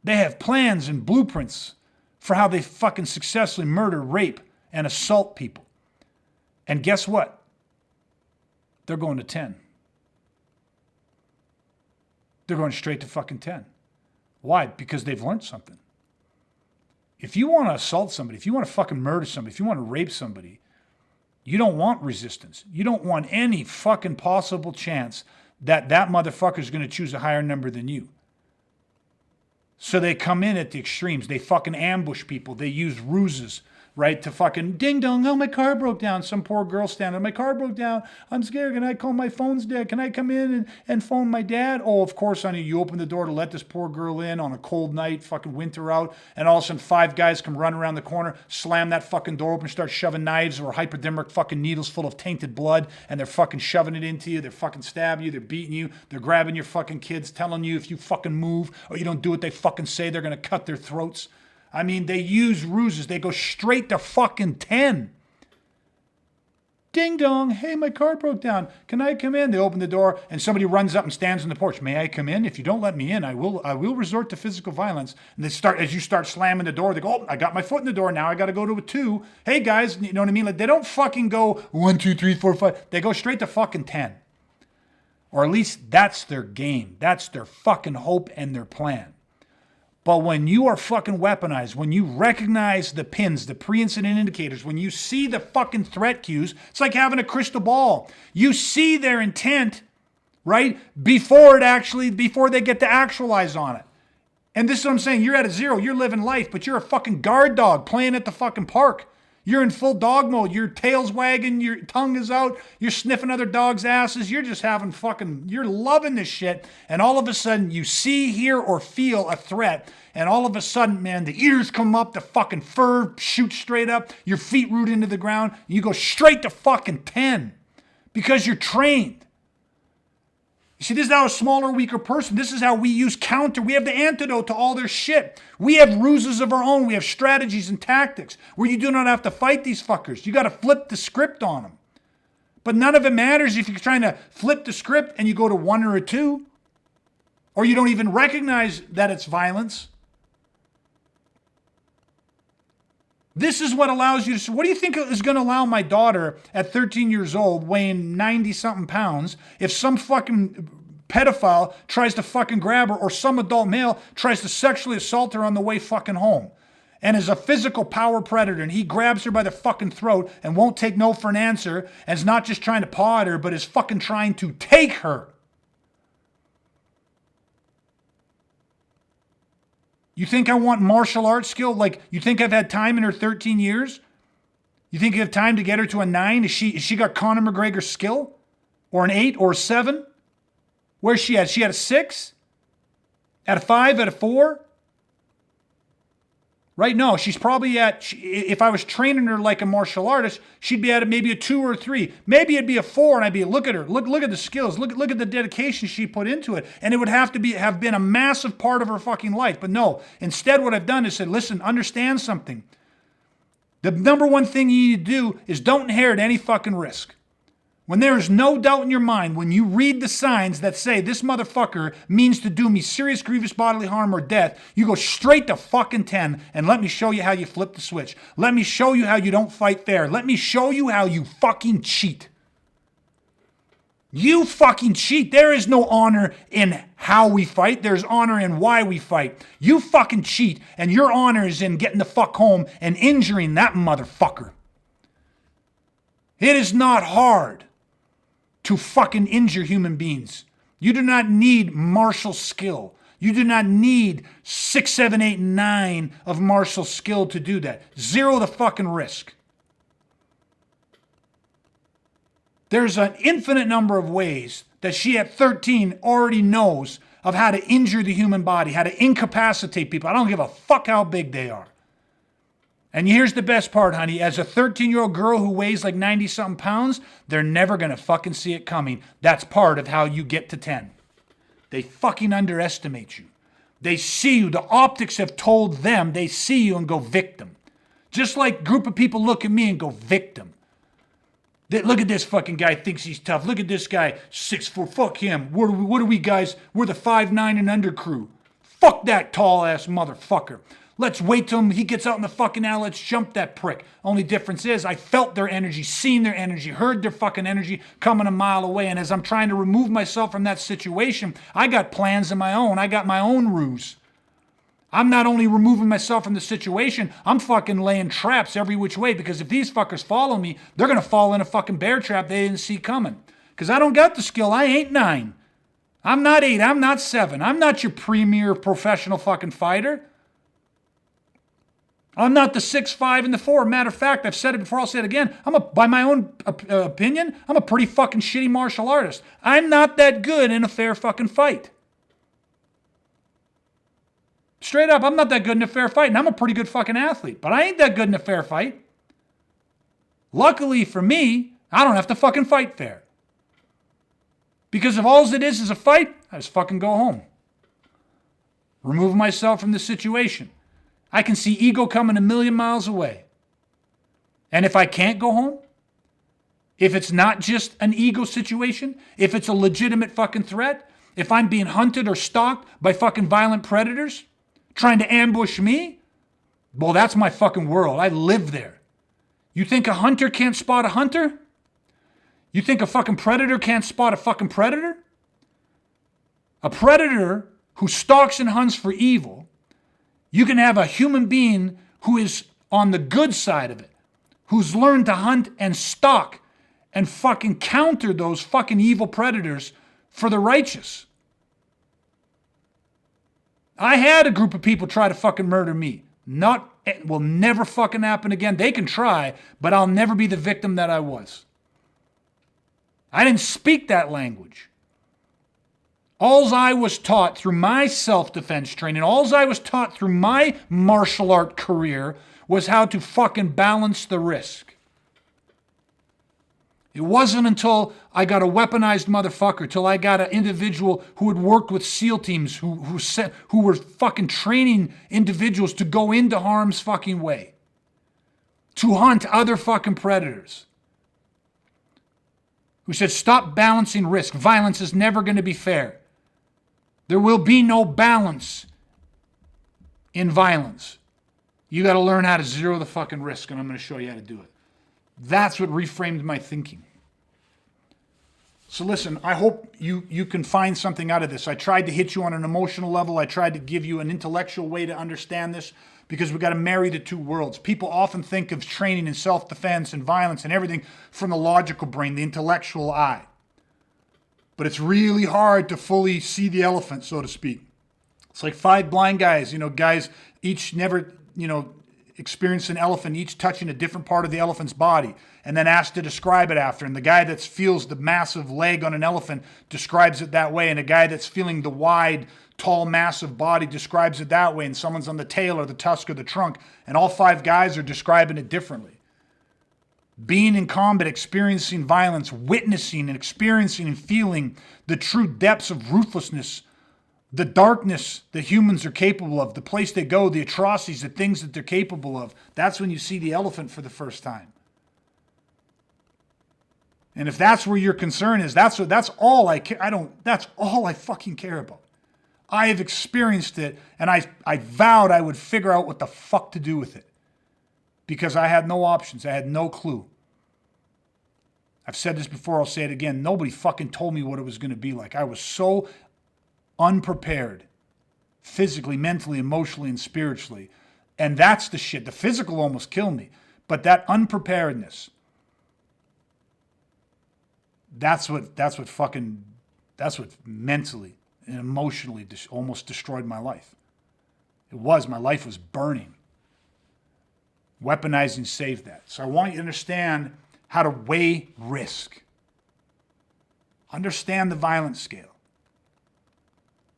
They have plans and blueprints for how they fucking successfully murder, rape, and assault people. And guess what? They're going to 10. They're going straight to fucking 10. Why? Because they've learned something. If you want to assault somebody, if you want to fucking murder somebody, if you want to rape somebody, you don't want resistance. You don't want any fucking possible chance that motherfucker is going to choose a higher number than you. So they come in at the extremes. They fucking ambush people. They use ruses, right? To fucking ding dong, oh, my car broke down. Some poor girl standing, my car broke down. I'm scared. Can I call my phone's dead? Can I come in and phone my dad? Oh, of course, honey. You open the door to let this poor girl in on a cold night, fucking winter out. And all of a sudden 5 guys come run around the corner, slam that fucking door open, start shoving knives or hypodermic fucking needles full of tainted blood. And they're fucking shoving it into you. They're fucking stabbing you. They're beating you. They're grabbing your fucking kids, telling you if you fucking move or you don't do what they fucking say, they're going to cut their throats. I mean, they use ruses. They go straight to fucking 10. Ding dong. Hey, my car broke down. Can I come in? They open the door and somebody runs up and stands on the porch. May I come in? If you don't let me in, I will resort to physical violence. And as you start slamming the door, they go, oh, I got my foot in the door. Now I got to go to a 2. Hey guys, you know what I mean? Like, they don't fucking go 1, 2, 3, 4, 5. They go straight to fucking 10. Or at least that's their game. That's their fucking hope and their plan. But when you are fucking weaponized, when you recognize the pins, the pre-incident indicators, when you see the fucking threat cues, it's like having a crystal ball. You see their intent, right? Before they get to actualize on it. And this is what I'm saying. You're at a 0. You're living life, but you're a fucking guard dog playing at the fucking park. You're in full dog mode. Your tail's wagging. Your tongue is out. You're sniffing other dogs' asses. You're just having you're loving this shit. And all of a sudden you see, hear, or feel a threat. And all of a sudden, man, the ears come up, the fucking fur shoots straight up. Your feet root into the ground. You go straight to fucking 10 because you're trained. You see, this is how a smaller, weaker person, this is how we use counter. We have the antidote to all their shit. We have ruses of our own. We have strategies and tactics where you do not have to fight these fuckers. You got to flip the script on them. But none of it matters if you're trying to flip the script and you go to 1 or a 2, or you don't even recognize that it's violence. This is what allows you to, what do you think is going to allow my daughter at 13 years old, weighing 90-something pounds, if some fucking pedophile tries to fucking grab her, or some adult male tries to sexually assault her on the way fucking home, and is a physical power predator, and he grabs her by the fucking throat and won't take no for an answer, and is not just trying to paw at her, but is fucking trying to take her. You think I want martial arts skill? Like, you think I've had time in her 13 years? You think you have time to get her to a 9? Is she got Conor McGregor's skill? Or an 8 or a 7? Where's she at? She at a 6? At a 5? At a 4? Right? No, she's probably at, if I was training her like a martial artist, she'd be at maybe a 2 or a 3. Maybe it'd be a 4, and I'd be, look at her. Look at the skills. Look at the dedication she put into it. And it would have been a massive part of her fucking life. But no, instead what I've done is said, listen, understand something. The number one thing you need to do is don't inherit any fucking risk. When there is no doubt in your mind, when you read the signs that say this motherfucker means to do me serious, grievous bodily harm or death, you go straight to fucking 10 and let me show you how you flip the switch. Let me show you how you don't fight fair. Let me show you how you fucking cheat. You fucking cheat. There is no honor in how we fight. There's honor in why we fight. You fucking cheat, and your honor is in getting the fuck home and injuring that motherfucker. It is not hard to fucking injure human beings. You do not need martial skill. You do not need 6, 7, 8, 9 of martial skill to do that. Zero the fucking risk. There's an infinite number of ways that she at 13 already knows of how to injure the human body, how to incapacitate people. I don't give a fuck how big they are. And here's the best part, honey. As a 13-year-old girl who weighs like 90-something pounds, they're never going to fucking see it coming. That's part of how you get to 10. They fucking underestimate you. They see you. The optics have told them. They see you and go victim. Just like a group of people look at me and go victim. Look at this fucking guy, thinks he's tough. Look at this guy, 6'4", fuck him. What are we guys? We're the 5'9" and under crew. Fuck that tall ass motherfucker. Let's wait till he gets out in the fucking alley. Let's jump that prick. Only difference is I felt their energy, seen their energy, heard their fucking energy coming a mile away. And as I'm trying to remove myself from that situation, I got plans of my own. I got my own ruse. I'm not only removing myself from the situation, I'm fucking laying traps every which way, because if these fuckers follow me, they're going to fall in a fucking bear trap they didn't see coming. Because I don't got the skill. I ain't 9. I'm not 8. I'm not 7. I'm not your premier professional fucking fighter. I'm not the 6'5" and the 4. Matter of fact, I've said it before, I'll say it again. By my own opinion, I'm a pretty fucking shitty martial artist. I'm not that good in a fair fucking fight. Straight up, I'm not that good in a fair fight, and I'm a pretty good fucking athlete, but I ain't that good in a fair fight. Luckily for me, I don't have to fucking fight fair. Because if all it is a fight, I just fucking go home. Remove myself from the situation. I can see ego coming a million miles away. And if I can't go home, if it's not just an ego situation, if it's a legitimate fucking threat, if I'm being hunted or stalked by fucking violent predators trying to ambush me, well, that's my fucking world. I live there. You think a hunter can't spot a hunter? You think a fucking predator can't spot a fucking predator? A predator who stalks and hunts for evil, you can have a human being who is on the good side of it, who's learned to hunt and stalk and fucking counter those fucking evil predators for the righteous. I had a group of people try to fucking murder me. It will never fucking happen again. They can try, but I'll never be the victim that I was. I didn't speak that language. Alls I was taught through my self-defense training, alls I was taught through my martial art career was how to fucking balance the risk. It wasn't until I got a weaponized motherfucker, till I got an individual who had worked with SEAL teams, who were fucking training individuals to go into harm's fucking way, to hunt other fucking predators, who said, stop balancing risk. Violence is never going to be fair. There will be no balance in violence. You got to learn how to zero the fucking risk, and I'm going to show you how to do it. That's what reframed my thinking. So listen, I hope you can find something out of this. I tried to hit you on an emotional level. I tried to give you an intellectual way to understand this, because we got to marry the two worlds. People often think of training in self-defense and violence and everything from the logical brain, the intellectual eye. But it's really hard to fully see the elephant, so to speak. It's like 5 blind guys, guys each never, experience an elephant, each touching a different part of the elephant's body, and then asked to describe it after. And the guy that feels the massive leg on an elephant describes it that way, and a guy that's feeling the wide, tall, massive body describes it that way, and someone's on the tail or the tusk or the trunk, and all 5 guys are describing it differently. Being in combat, experiencing violence, witnessing and experiencing and feeling the true depths of ruthlessness, the darkness that humans are capable of, the place they go, the atrocities, the things that they're capable of. That's when you see the elephant for the first time. And if that's where your concern is, that's all I care. That's all I fucking care about. I have experienced it, and I vowed I would figure out what the fuck to do with it, because I had no options. I had no clue. I've said this before, I'll say it again. Nobody fucking told me what it was going to be like. I was so unprepared, physically, mentally, emotionally, and spiritually. And that's the shit. The physical almost killed me. But that unpreparedness, that's what mentally and emotionally almost destroyed my life. My life was burning. Weaponizing saved that. So I want you to understand how to weigh risk. Understand the violence scale.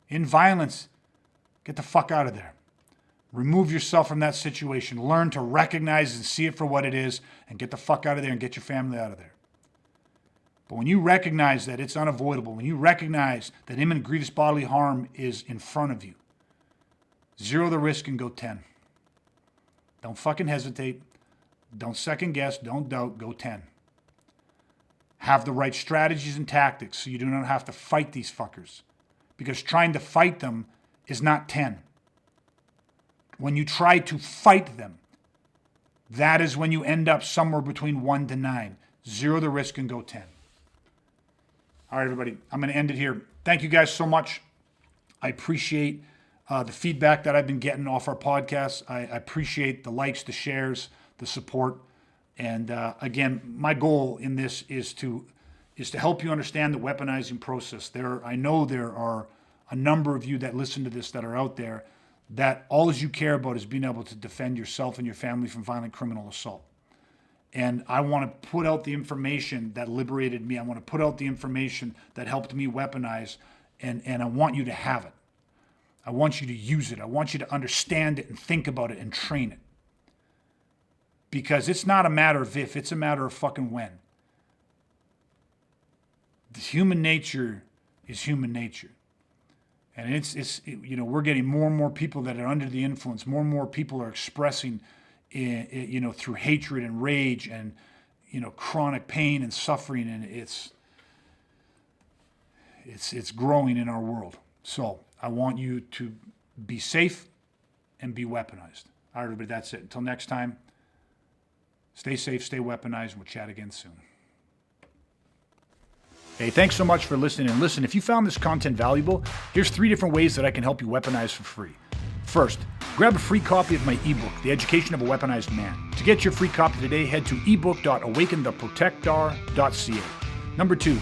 In violence, get the fuck out of there. Remove yourself from that situation. Learn to recognize and see it for what it is, and get the fuck out of there and get your family out of there. But when you recognize that it's unavoidable, when you recognize that imminent grievous bodily harm is in front of you, zero the risk and go 10. Don't fucking hesitate. Don't second guess. Don't doubt. Go 10. Have the right strategies and tactics so you do not have to fight these fuckers. Because trying to fight them is not 10. When you try to fight them, that is when you end up somewhere between 1 to 9. Zero the risk and go 10. All right, everybody, I'm going to end it here. Thank you guys so much. I appreciate the feedback that I've been getting off our podcast. I appreciate the likes, the shares, the support. And again, my goal in this is to help you understand the weaponizing process. I know there are a number of you that listen to this that are out there that all you care about is being able to defend yourself and your family from violent criminal assault. And I want to put out the information that liberated me. I want to put out the information that helped me weaponize, and I want you to have it. I want you to use it. I want you to understand it and think about it and train it. Because it's not a matter of if, it's a matter of fucking when. Human nature is human nature. And it's we're getting more and more people that are under the influence. More and more people are expressing, through hatred and rage and, chronic pain and suffering. And it's growing in our world. So I want you to be safe and be weaponized. All right, everybody, that's it. Until next time, stay safe, stay weaponized, and we'll chat again soon. Hey, thanks so much for listening. And listen, if you found this content valuable, here's 3 different ways that I can help you weaponize for free. First, grab a free copy of my ebook, The Education of a Weaponized Man. To get your free copy today, head to ebook.awakentheprotectar.ca. Number 2,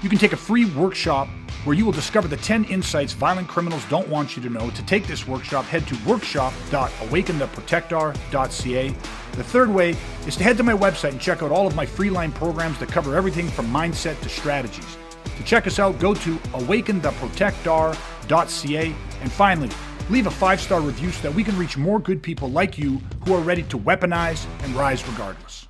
you can take a free workshop where you will discover the 10 insights violent criminals don't want you to know. To take this workshop, head to workshop.awakentheprotectar.ca. The third way is to head to my website and check out all of my Freeline programs that cover everything from mindset to strategies. To check us out, go to awakentheprotectar.ca. And finally, leave a 5-star review so that we can reach more good people like you who are ready to weaponize and rise regardless.